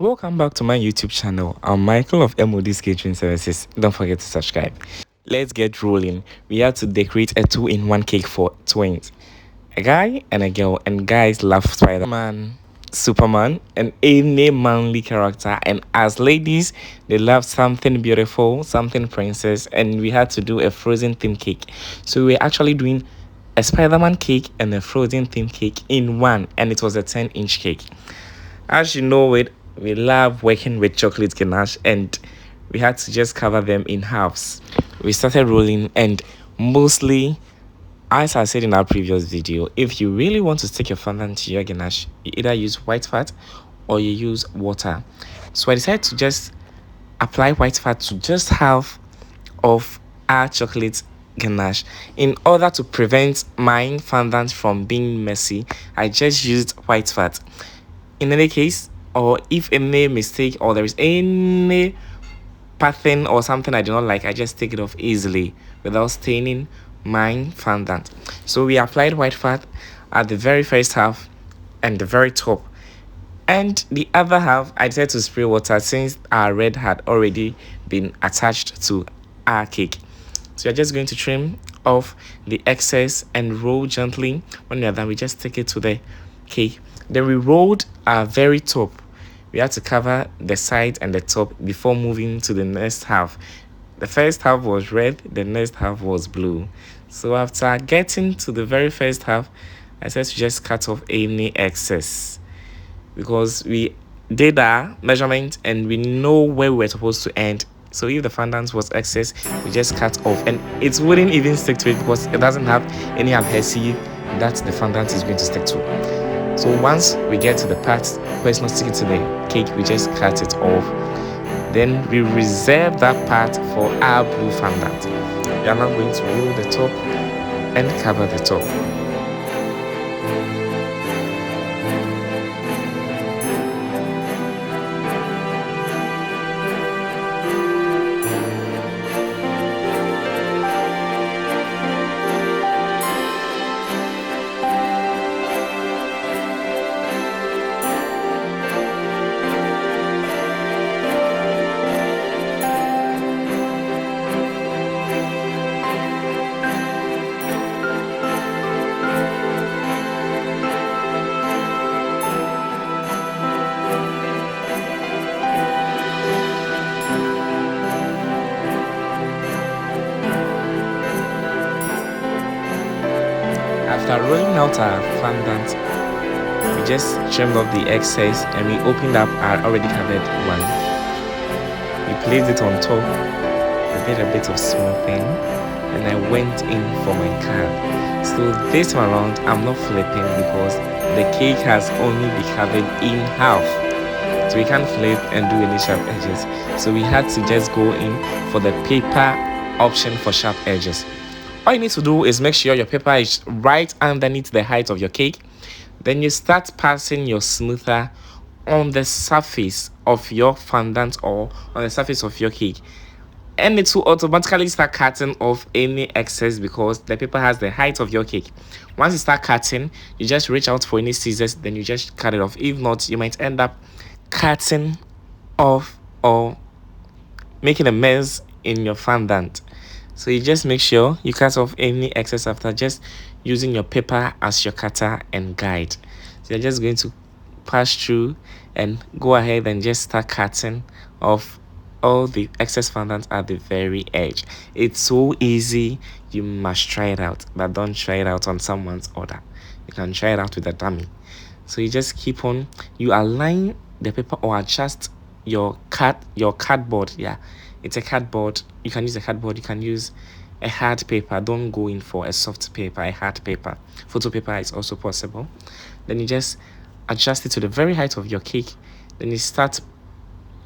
Welcome back to my YouTube channel. I'm Michael of M.O.D Catering Services. Don't forget to subscribe. Let's get rolling. We have to decorate a 2-in-1 cake for twins, a guy and a girl. And guys love Spider-Man, Superman, and any manly character. And as ladies, they love something beautiful, something princess. And we had to do a frozen theme cake. So we're actually doing a Spider-Man cake and a frozen theme cake in one, and it was a 10-inch cake. As you know it, we love working with chocolate ganache, and we had to just cover them in halves. We started rolling, and mostly, as I said in our previous video, if you really want to stick your fondant to your ganache, you either use white fat or you use water. So I decided to just apply white fat to just half of our chocolate ganache. In order to prevent my fondant from being messy, I just used white fat. In any case, or if any mistake or there is any pattern or something I do not like, I just take it off easily without staining my fondant. So we applied white fat at the very first half and the very top, and the other half I decided to spray water since our red had already been attached to our cake. So you're just going to trim off the excess and roll gently. When you're done, we just take it to the cake. Then we rolled our very top. We had to cover the side and the top before moving to the next half. The first half was red, the next half was blue. So after getting to the very first half, I said to just cut off any excess, because we did our measurement and we know where we were supposed to end. So if the fondant was excess, we just cut off, and it wouldn't even stick to it because it doesn't have any adhesive that the fondant is going to stick to. So once we get to the part where it's not sticking to the cake, we just cut it off. Then we reserve that part for our blue fondant. We are now going to roll the top and cover the top. After rolling out our fondant, we just trimmed off the excess and we opened up our already covered one. We placed it on top. We did a bit of smoothing, and I went in for my card. So this time around, I'm not flipping because the cake has only been covered in half. So we can't flip and do any sharp edges. So we had to just go in for the paper option for sharp edges. All you need to do is make sure your paper is right underneath the height of your cake. Then you start passing your smoother on the surface of your fondant or on the surface of your cake, and it will automatically start cutting off any excess because the paper has the height of your cake. Once you start cutting, you just reach out for any scissors, then you just cut it off. If not, you might end up cutting off or making a mess in your fondant. So you just make sure you cut off any excess after just using your paper as your cutter and guide. So you're just going to pass through and go ahead and just start cutting off all the excess fondant at the very edge. It's so easy, you must try it out, but don't try it out on someone's order. You can try it out with a dummy. So you just keep on, you align the paper or adjust your cardboard. Yeah, it's a cardboard. You can use a cardboard, you can use a hard paper. Don't go in for a soft paper, a hard paper. Photo paper is also possible. Then you just adjust it to the very height of your cake. Then you start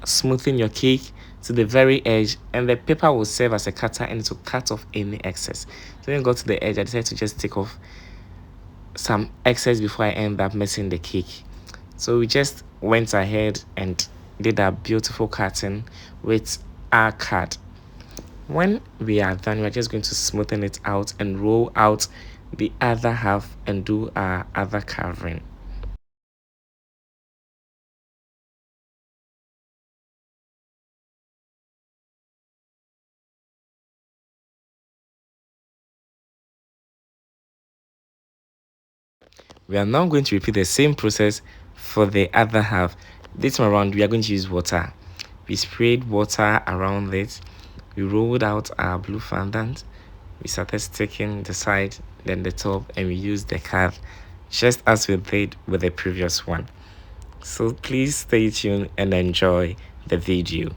smoothing your cake to the very edge, and the paper will serve as a cutter and it will cut off any excess. So when you go to the edge, I decided to just take off some excess before I end up messing the cake. So we just went ahead and did a beautiful cutting with our card. When we are done, we are just going to smoothen it out and roll out the other half and do our other covering. We are now going to repeat the same process for the other half. This time around, we are going to use water. We sprayed water around it. We rolled out our blue fondant. We started sticking the side, then the top, and we used the card just as we did with the previous one. So please stay tuned and enjoy the video.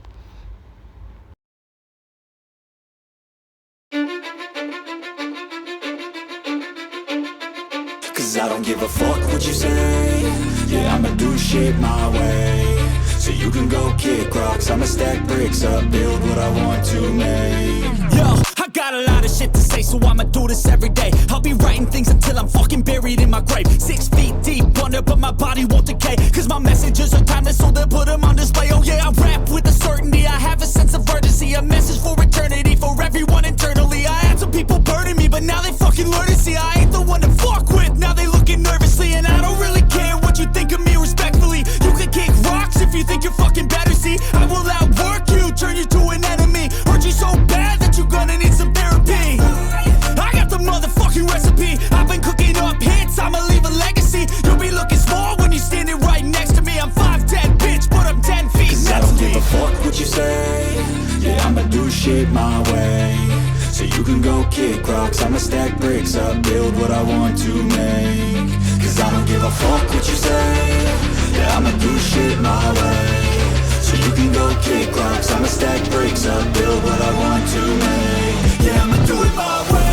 Cause I don't give a fuck what you say. Yeah, I'ma do shit my way. So you can go kick rocks, I'ma stack bricks up, build what I want to make. Yo, I got a lot of shit to say, so I'ma do this every day. I'll be writing things until I'm fucking buried in my grave. 6 feet deep under, but my body won't decay. Cause my messages are timeless, so they'll put them on display. Oh yeah, I rap with a certainty, I have a sense of urgency. A message for eternity, for everyone internally. I had some people burning me, but now they fucking learn to see I ain't the one to fuck with. Now they looking nervously, and I don't really care what you think of me respectfully. You can kick rocks if you think you're fucking better, see. I will outwork you, turn you to an enemy. Hurt you so bad that you're gonna need some therapy. I got the motherfucking recipe. I've been cooking up hits, I'ma leave a legacy. You'll be looking small when you're standing right next to me. I'm 5'10", bitch, but I'm 10 feet. Cause I don't give a fuck what you say. Yeah, I'ma do shit my way. So you can go kick rocks, I'ma stack bricks up, build what I want to make. Cause I don't give a fuck what you say. Yeah, I'ma do shit my way. So you can go kick rocks, I'ma stack bricks up, build what I want to make. Yeah, I'ma do it my way.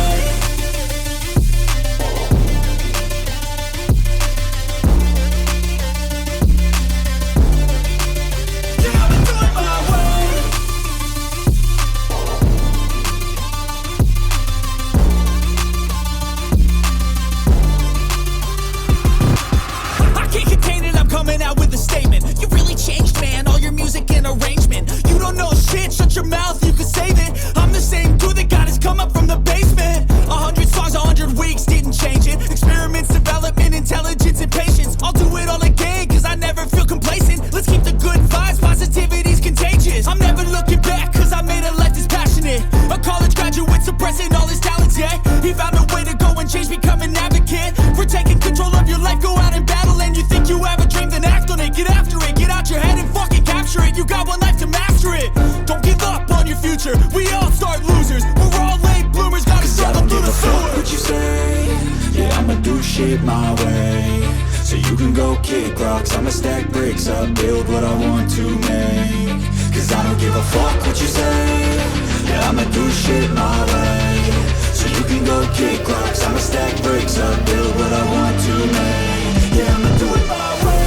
Shut your mouth, you can save it. I'm the same dude that got his come up from the basement. 100 songs, 100 weeks, didn't change it. Experiments, development, intelligence, and patience. I'll do it all again, cause I never feel complacent. Let's keep the good vibes, positivity's contagious. I'm never looking back, cause I made a life that's passionate. A college graduate suppressing all his talents, yeah. He found a way to go and change, become an advocate. For taking control of your life, go out and battle. And you think you have a dream, then act on it. Get after it, get out your head and fucking capture it. You got one life to master it. Don't give up on your future, we all start losers. We're all late bloomers, gotta struggle through the sewer. I don't give a fuck what you say. Yeah, I'ma do shit my way. So you can go kick rocks, I'ma stack bricks up, build what I want to make. Cause I don't give a fuck what you say. Yeah, I'ma do shit my way. So you can go kick rocks, I'ma stack bricks up, build what I want to make. Yeah, I'ma do it my way.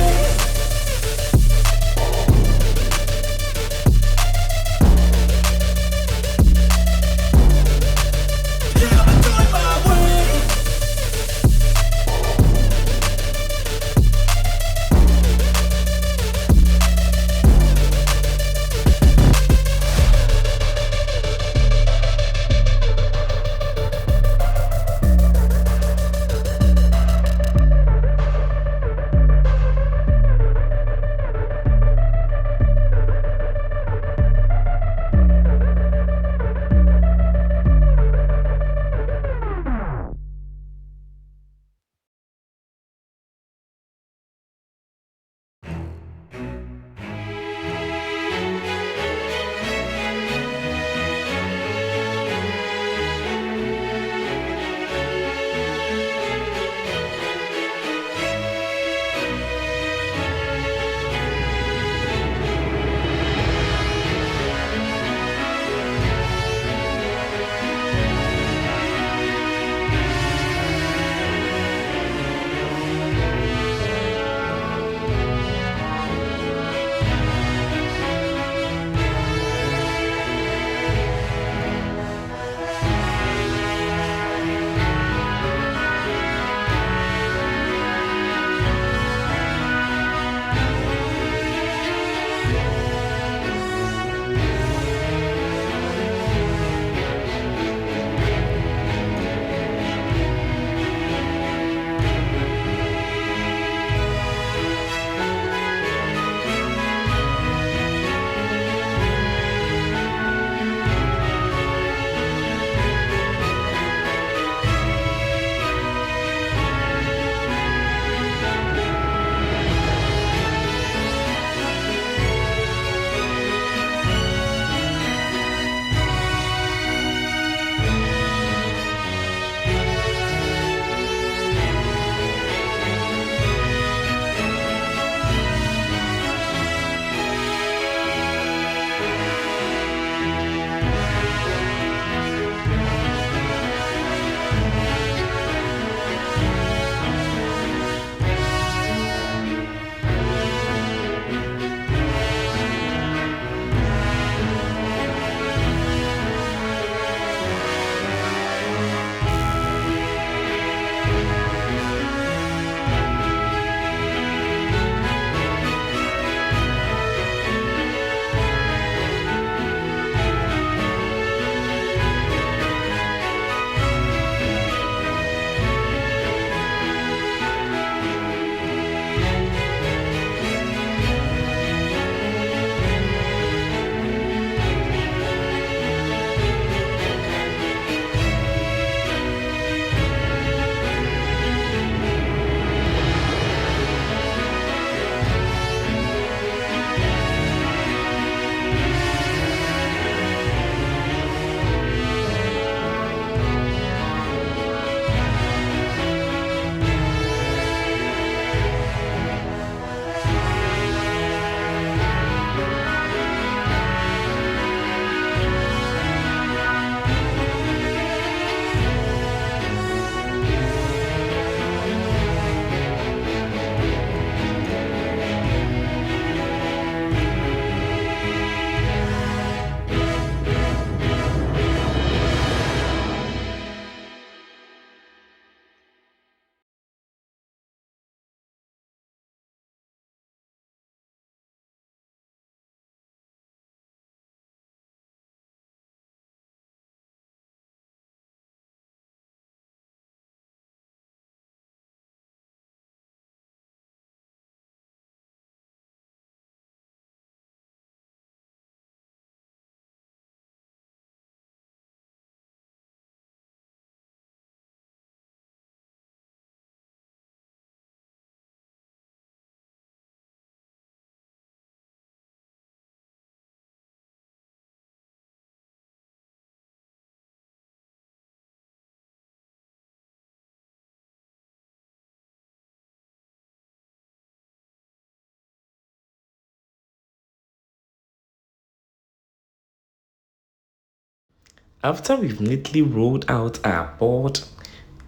After we've neatly rolled out our board,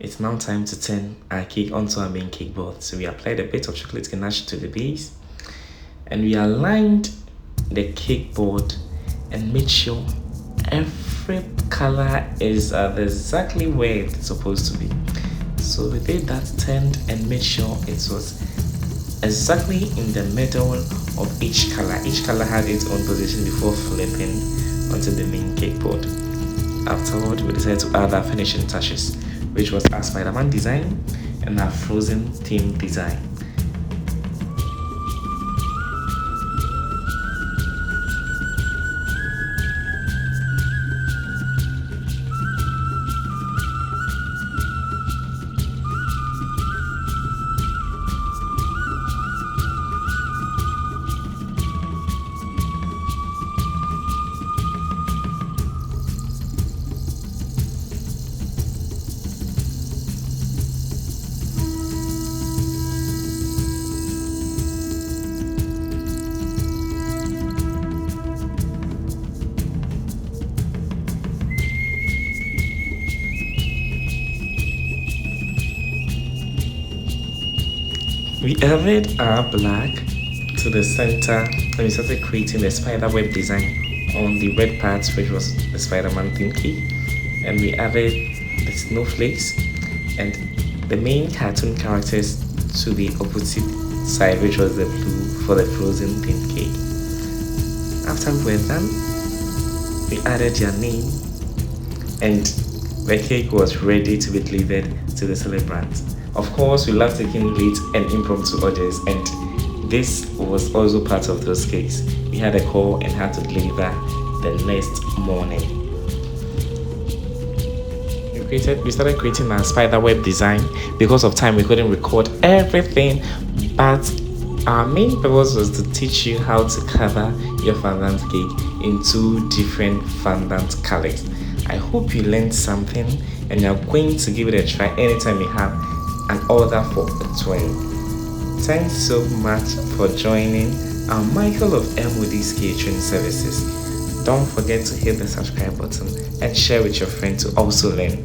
it's now time to turn our cake onto our main cake board. So we applied a bit of chocolate ganache to the base, and we aligned the cake board and made sure every color is exactly where it's supposed to be. So we did that, turned and made sure it was exactly in the middle of each color. Each color had its own position before flipping onto the main cake board. Afterward, we decided to add our finishing touches, which was our Spider-Man design and our Frozen theme design. We added our black to the center and we started creating the spider web design on the red parts, which was the Spider-Man theme cake. And we added the snowflakes and the main cartoon characters to the opposite side, which was the blue for the Frozen theme cake. After we were done, we added their name and the cake was ready to be delivered to the celebrants. Of course, we love taking late and impromptu orders, and this was also part of those cakes. We had a call and had to deliver the next morning. We started creating our spider web design. Because of time, we couldn't record everything, but our main purpose was to teach you how to cover your fondant cake in 2 different fondant colors. I hope you learned something and you're going to give it a try anytime you have an order for a twin. Thanks so much for joining. I'm Michael of M.O.D's Catering Services. Don't forget to hit the subscribe button and share with your friends to also learn.